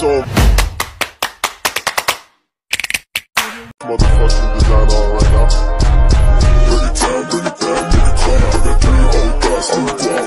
so motherfucking design on right now. Bring it down, nigga, come out that three old guys on the block.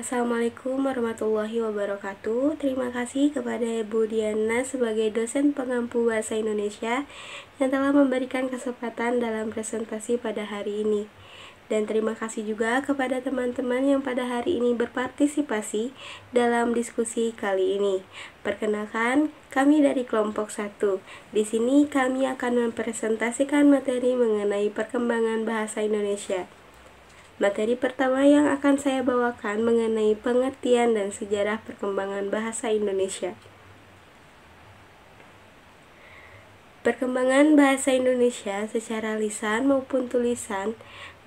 Assalamualaikum warahmatullahi wabarakatuh. Terima kasih kepada Ibu Diana sebagai dosen pengampu bahasa Indonesia yang telah memberikan kesempatan dalam presentasi pada hari ini. Dan terima kasih juga kepada teman-teman yang pada hari ini berpartisipasi dalam diskusi kali ini. Perkenalkan, kami dari kelompok 1. Di sini kami akan mempresentasikan materi mengenai perkembangan bahasa Indonesia. Materi pertama yang akan saya bawakan mengenai pengertian dan sejarah perkembangan bahasa Indonesia. Perkembangan bahasa Indonesia secara lisan maupun tulisan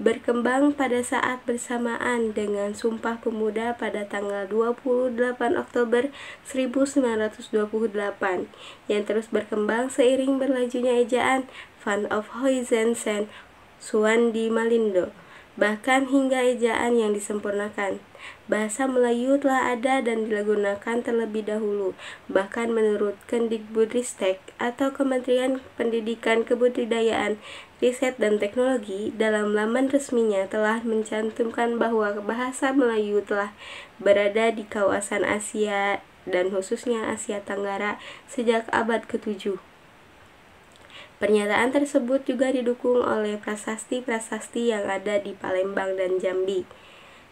berkembang pada saat bersamaan dengan Sumpah Pemuda pada tanggal 28 Oktober 1928 yang terus berkembang seiring berlajunya ejaan Van of Huygens, Suwandi Malindo, bahkan hingga ejaan yang disempurnakan. Bahasa Melayu telah ada dan digunakan terlebih dahulu. Bahkan menurut Kemdikbudristek atau Kementerian Pendidikan Kebudayaan, Riset dan Teknologi, dalam laman resminya telah mencantumkan bahwa bahasa Melayu telah berada di kawasan Asia dan khususnya Asia Tenggara sejak abad ke-7. Pernyataan tersebut juga didukung oleh prasasti-prasasti yang ada di Palembang dan Jambi.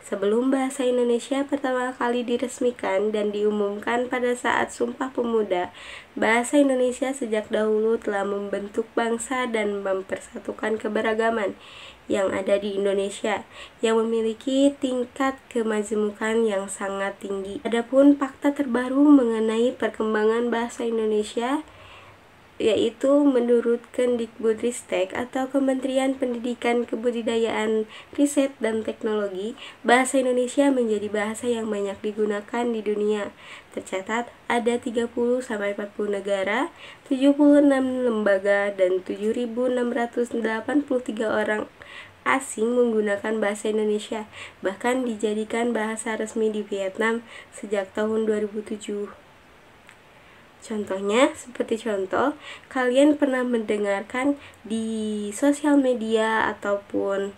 Sebelum bahasa Indonesia pertama kali diresmikan dan diumumkan pada saat Sumpah Pemuda, bahasa Indonesia sejak dahulu telah membentuk bangsa dan mempersatukan keberagaman yang ada di Indonesia yang memiliki tingkat kemajemukan yang sangat tinggi. Adapun fakta terbaru mengenai perkembangan bahasa Indonesia yaitu menurut Kemdikbudristek atau Kementerian Pendidikan Kebudayaan, Riset dan Teknologi, bahasa Indonesia menjadi bahasa yang banyak digunakan di dunia. Tercatat ada 30-40 negara, 76 lembaga, dan 7.683 orang asing menggunakan bahasa Indonesia, bahkan dijadikan bahasa resmi di Vietnam sejak tahun 2007. Contohnya, seperti contoh, kalian pernah mendengarkan di sosial media ataupun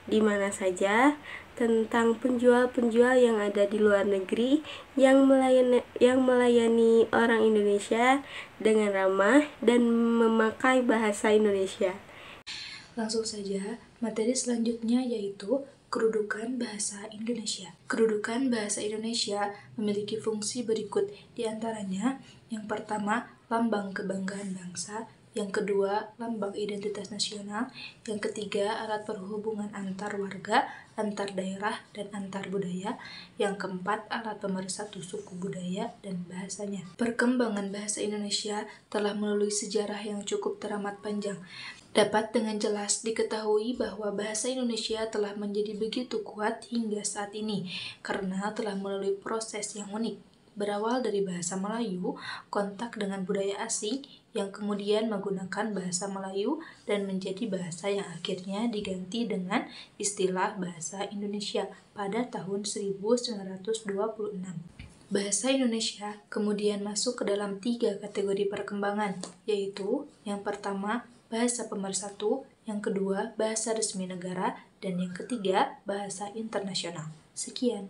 di mana saja tentang penjual-penjual yang ada di luar negeri yang melayani orang Indonesia dengan ramah dan memakai bahasa Indonesia. Langsung saja, materi selanjutnya yaitu kedudukan bahasa Indonesia. Kedudukan bahasa Indonesia memiliki fungsi berikut, diantaranya yang pertama, lambang kebanggaan bangsa, yang kedua, lambang identitas nasional, yang ketiga, alat perhubungan antar warga, antar daerah, dan antar budaya, yang keempat, alat pemersatu suku budaya dan bahasanya. Perkembangan bahasa Indonesia telah melalui sejarah yang cukup teramat panjang. Dapat dengan jelas diketahui bahwa bahasa Indonesia telah menjadi begitu kuat hingga saat ini karena telah melalui proses yang unik. Berawal dari bahasa Melayu, kontak dengan budaya asing yang kemudian menggunakan bahasa Melayu dan menjadi bahasa yang akhirnya diganti dengan istilah bahasa Indonesia pada tahun 1926. Bahasa Indonesia kemudian masuk ke dalam 3 kategori perkembangan, yaitu yang pertama, bahasa pemersatu, yang kedua, bahasa resmi negara, dan yang ketiga, bahasa internasional. Sekian.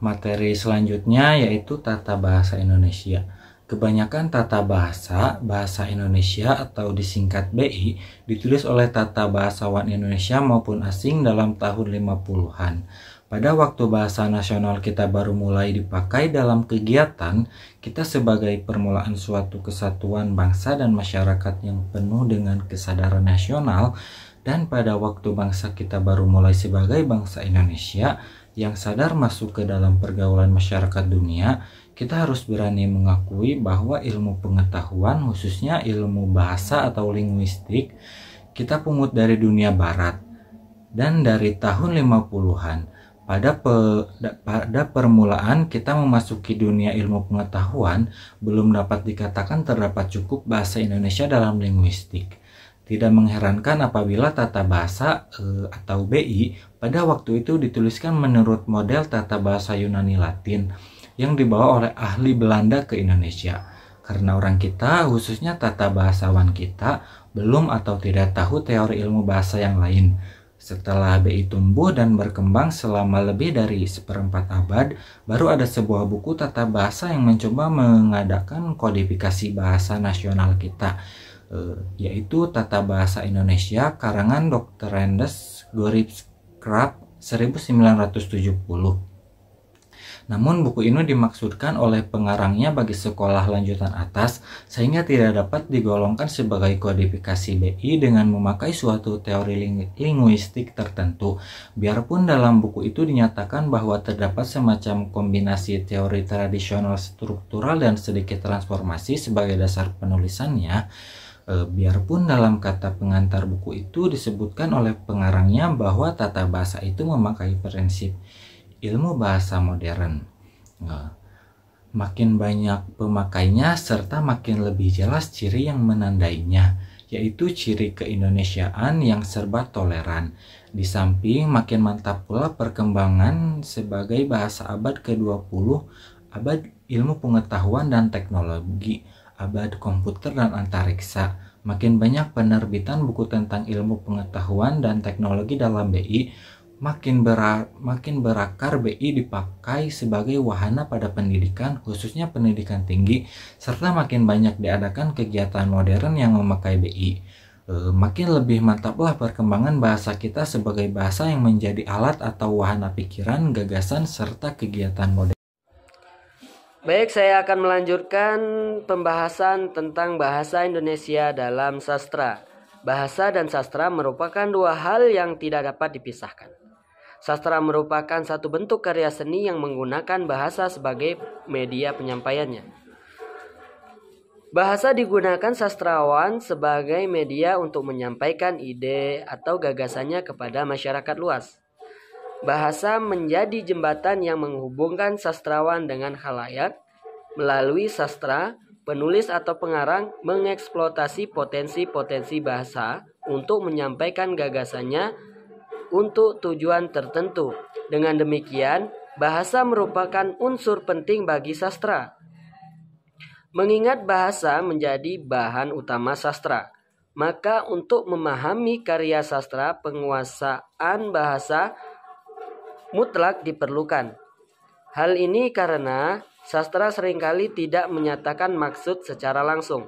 Materi selanjutnya yaitu tata bahasa Indonesia. Kebanyakan tata bahasa Indonesia atau disingkat BI, ditulis oleh tata bahasawan Indonesia maupun asing dalam tahun 50-an. Pada waktu bahasa nasional kita baru mulai dipakai dalam kegiatan, kita sebagai permulaan suatu kesatuan bangsa dan masyarakat yang penuh dengan kesadaran nasional, dan pada waktu bangsa kita baru mulai sebagai bangsa Indonesia yang sadar masuk ke dalam pergaulan masyarakat dunia, kita harus berani mengakui bahwa ilmu pengetahuan, khususnya ilmu bahasa atau linguistik, kita pungut dari dunia barat. Dan dari tahun 50-an, pada permulaan kita memasuki dunia ilmu pengetahuan, belum dapat dikatakan terdapat cukup bahasa Indonesia dalam linguistik. Tidak mengherankan apabila tata bahasa atau BI pada waktu itu dituliskan menurut model tata bahasa Yunani Latin. yang dibawa oleh ahli Belanda ke Indonesia. Karena orang kita, khususnya tata bahasawan kita, belum atau tidak tahu teori ilmu bahasa yang lain. Setelah BI tumbuh dan berkembang selama lebih dari seperempat abad, baru ada sebuah buku tata bahasa yang mencoba mengadakan kodifikasi bahasa nasional kita, yaitu Tata Bahasa Indonesia karangan Dr. Rendes Goripskrap 1970. Namun buku ini dimaksudkan oleh pengarangnya bagi sekolah lanjutan atas sehingga tidak dapat digolongkan sebagai kodifikasi BI dengan memakai suatu teori linguistik tertentu. Biarpun dalam buku itu dinyatakan bahwa terdapat semacam kombinasi teori tradisional struktural dan sedikit transformasi sebagai dasar penulisannya, biarpun dalam kata pengantar buku itu disebutkan oleh pengarangnya bahwa tata bahasa itu memakai prinsip ilmu bahasa modern. Makin banyak pemakainya serta makin lebih jelas ciri yang menandainya, yaitu ciri keindonesiaan yang serba toleran. Di samping makin mantap pula perkembangan sebagai bahasa abad ke-20, abad ilmu pengetahuan dan teknologi, abad komputer dan antariksa. Makin banyak penerbitan buku tentang ilmu pengetahuan dan teknologi dalam BI, makin berakar BI dipakai sebagai wahana pada pendidikan, khususnya pendidikan tinggi, serta makin banyak diadakan kegiatan modern yang memakai BI. Makin lebih mantaplah perkembangan bahasa kita sebagai bahasa yang menjadi alat atau wahana pikiran, gagasan, serta kegiatan modern. Baik, saya akan melanjutkan pembahasan tentang bahasa Indonesia dalam sastra. Bahasa dan sastra merupakan dua hal yang tidak dapat dipisahkan. Sastra merupakan satu bentuk karya seni yang menggunakan bahasa sebagai media penyampaiannya. Bahasa digunakan sastrawan sebagai media untuk menyampaikan ide atau gagasannya kepada masyarakat luas. Bahasa menjadi jembatan yang menghubungkan sastrawan dengan khalayak. Melalui sastra, penulis atau pengarang mengeksploitasi potensi-potensi bahasa untuk menyampaikan gagasannya untuk tujuan tertentu. Dengan demikian, bahasa merupakan unsur penting bagi sastra. Mengingat bahasa menjadi bahan utama sastra, maka untuk memahami karya sastra, penguasaan bahasa mutlak diperlukan. Hal ini karena sastra seringkali tidak menyatakan maksud secara langsung,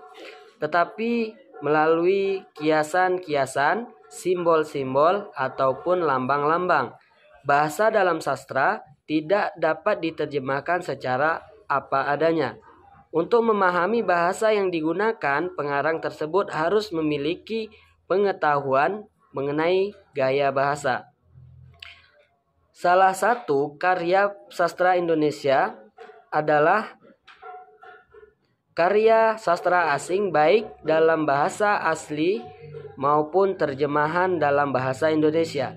tetapi melalui kiasan-kiasan, simbol-simbol, ataupun lambang-lambang. Bahasa dalam sastra tidak dapat diterjemahkan secara apa adanya. Untuk memahami bahasa yang digunakan, pengarang tersebut harus memiliki pengetahuan mengenai gaya bahasa. Salah satu karya sastra Indonesia adalah karya sastra asing, baik dalam bahasa asli maupun terjemahan dalam bahasa Indonesia.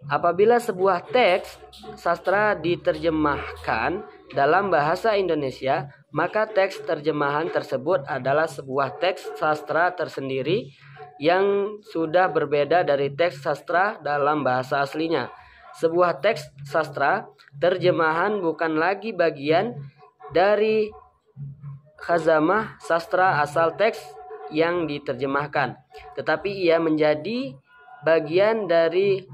Apabila sebuah teks sastra diterjemahkan dalam bahasa Indonesia, maka teks terjemahan tersebut adalah sebuah teks sastra tersendiri yang sudah berbeda dari teks sastra dalam bahasa aslinya. Sebuah teks sastra terjemahan bukan lagi bagian dari khazanah sastra asal teks yang diterjemahkan, tetapi ia menjadi bagian dari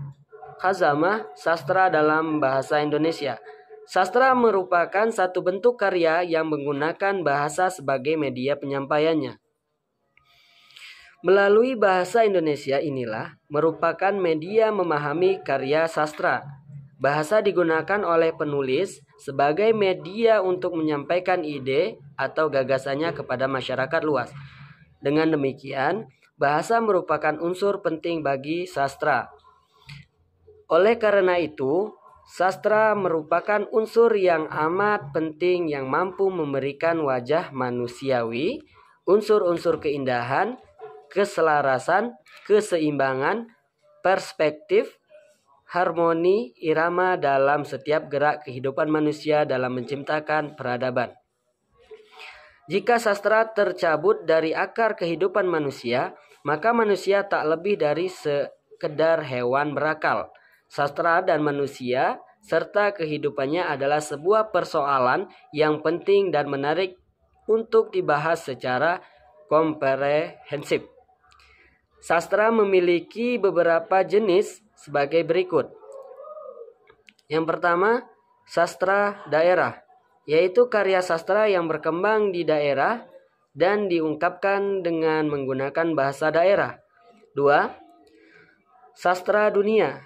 khazanah sastra dalam bahasa Indonesia. Sastra merupakan satu bentuk karya yang menggunakan bahasa sebagai media penyampaiannya. Melalui bahasa Indonesia inilah merupakan media memahami karya sastra. Bahasa digunakan oleh penulis sebagai media untuk menyampaikan ide atau gagasannya kepada masyarakat luas. Dengan demikian, bahasa merupakan unsur penting bagi sastra. Oleh karena itu, sastra merupakan unsur yang amat penting yang mampu memberikan wajah manusiawi, unsur-unsur keindahan, keselarasan, keseimbangan, perspektif, harmoni, irama dalam setiap gerak kehidupan manusia dalam menciptakan peradaban. Jika sastra tercabut dari akar kehidupan manusia, maka manusia tak lebih dari sekedar hewan berakal. Sastra dan manusia serta kehidupannya adalah sebuah persoalan yang penting dan menarik untuk dibahas secara komprehensif. Sastra memiliki beberapa jenis sebagai berikut. Yang pertama, sastra daerah, yaitu karya sastra yang berkembang di daerah dan diungkapkan dengan menggunakan bahasa daerah. 2. Sastra dunia,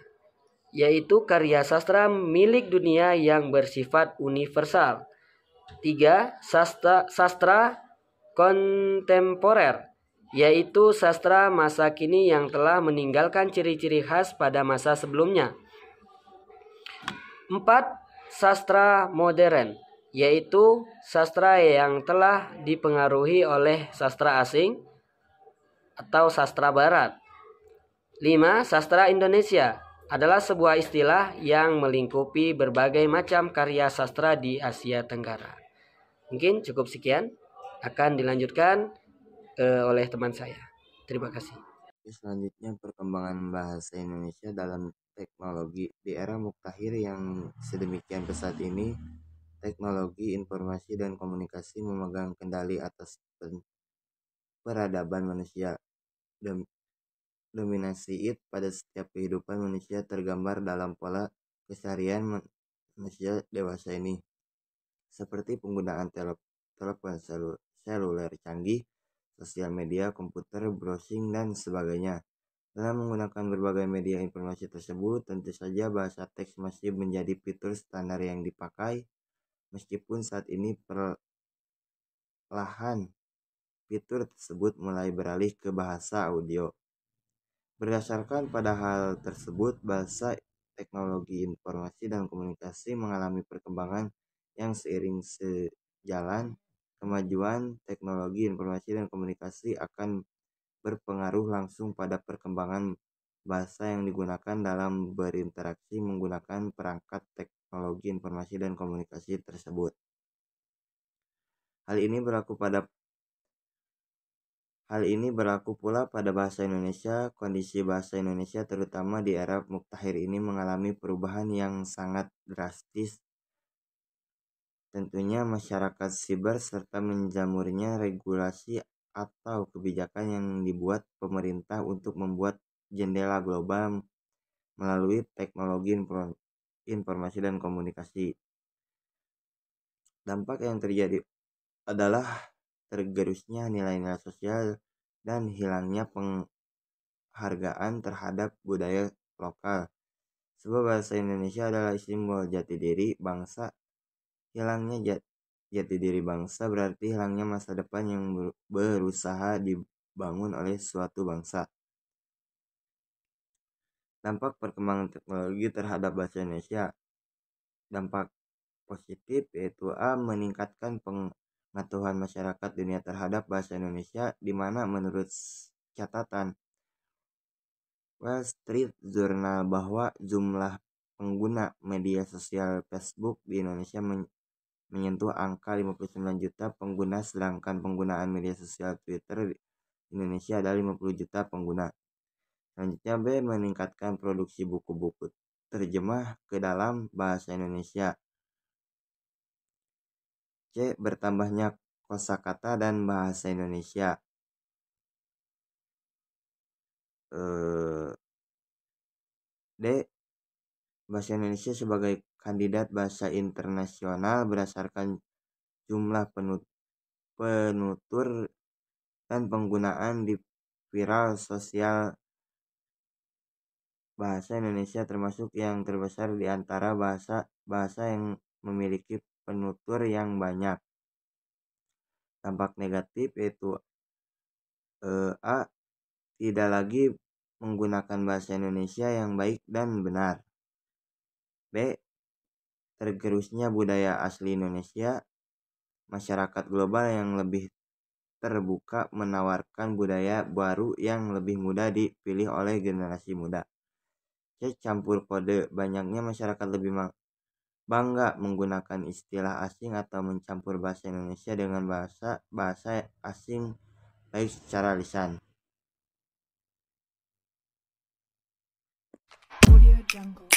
yaitu karya sastra milik dunia yang bersifat universal. 3. Sastra kontemporer, yaitu sastra masa kini yang telah meninggalkan ciri-ciri khas pada masa sebelumnya. 4. Sastra modern, yaitu sastra yang telah dipengaruhi oleh sastra asing atau sastra barat. 5. Sastra Indonesia adalah sebuah istilah yang melingkupi berbagai macam karya sastra di Asia Tenggara. Mungkin cukup sekian, akan dilanjutkan oleh teman saya. Terima kasih. Selanjutnya, perkembangan bahasa Indonesia dalam teknologi. Di era mutakhir yang sedemikian pesat ini, teknologi informasi dan komunikasi memegang kendali atas peradaban manusia. Dominasi pada setiap kehidupan manusia tergambar dalam pola keseharian manusia dewasa ini, seperti penggunaan telepon seluler canggih, sosial media, komputer, browsing, dan sebagainya. Dalam menggunakan berbagai media informasi tersebut, tentu saja bahasa teks masih menjadi fitur standar yang dipakai, meskipun saat ini perlahan fitur tersebut mulai beralih ke bahasa audio. Berdasarkan pada hal tersebut, bahasa teknologi informasi dan komunikasi mengalami perkembangan yang seiring sejalan kemajuan teknologi informasi dan komunikasi akan berpengaruh langsung pada perkembangan bahasa yang digunakan dalam berinteraksi menggunakan perangkat teknologi informasi dan komunikasi tersebut. Hal ini berlaku pula pada bahasa Indonesia. Kondisi bahasa Indonesia terutama di era mutakhir ini mengalami perubahan yang sangat drastis. Tentunya masyarakat siber serta menjamurnya regulasi atau kebijakan yang dibuat pemerintah untuk membuat jendela global melalui teknologi informasi dan komunikasi. Dampak yang terjadi adalah tergerusnya nilai-nilai sosial dan hilangnya penghargaan terhadap budaya lokal. Sebab bahasa Indonesia adalah simbol jati diri bangsa. Hilangnya jati diri bangsa berarti hilangnya masa depan yang berusaha dibangun oleh suatu bangsa. Dampak perkembangan teknologi terhadap bahasa Indonesia. Dampak positif yaitu A. Meningkatkan pengetahuan masyarakat dunia terhadap bahasa Indonesia, di mana menurut catatan Wall Street Journal bahwa jumlah pengguna media sosial Facebook di Indonesia menyentuh angka 59 juta pengguna, sedangkan penggunaan media sosial Twitter di Indonesia adalah 50 juta pengguna. Selanjutnya B. Meningkatkan produksi buku-buku terjemah ke dalam bahasa Indonesia. C. Bertambahnya kosakata dan bahasa Indonesia. D. Bahasa Indonesia sebagai kandidat bahasa internasional berdasarkan jumlah penutur dan penggunaan di viral sosial. Bahasa Indonesia termasuk yang terbesar di antara bahasa yang memiliki penutur yang banyak. Dampak negatif yaitu A. Tidak lagi menggunakan bahasa Indonesia yang baik dan benar. B. Tergerusnya budaya asli Indonesia. Masyarakat global yang lebih terbuka menawarkan budaya baru yang lebih mudah dipilih oleh generasi muda. C. Campur kode. Banyaknya masyarakat lebih bangga menggunakan istilah asing atau mencampur bahasa Indonesia dengan bahasa asing baik secara lisan. Audio Jungle.